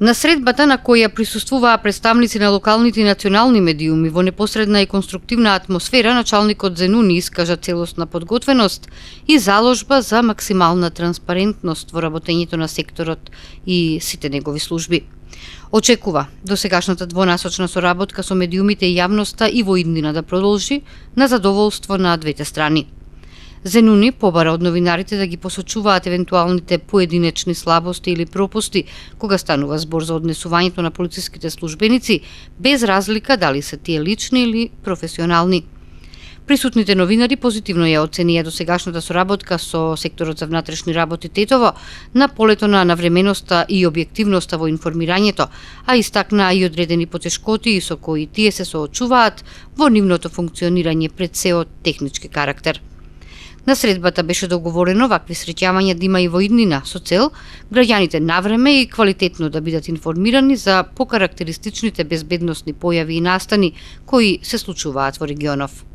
На средбата на која присуствуваа представници на локалните и национални медиуми во непосредна и конструктивна атмосфера, началникот Зенуни искажа целосна подготвеност и заложба за максимална транспарентност во работењето на секторот и сите негови служби. Очекува досегашната двонасочна соработка со медиумите и јавноста и во иднина да продолжи на задоволство на двете страни. Зенуни побара од новинарите да ги посочуваат евентуалните поединечни слабости или пропусти кога станува збор за однесувањето на полициските службеници, без разлика дали се тие лични или професионални. Присутните новинари позитивно ја оценија досегашната соработка со секторот за внатрешни работи Тетово на полето на навременоста и објективноста во информирањето, а истакнаа и одредени потешкоти со кои тие се соочуваат во нивното функционирање пред се од технички карактер. На средбата беше договорено вакви среќавања да има и во иднина со цел граѓаните навреме и квалитетно да бидат информирани за покарактеристичните безбедносни појави и настани кои се случуваат во регионов.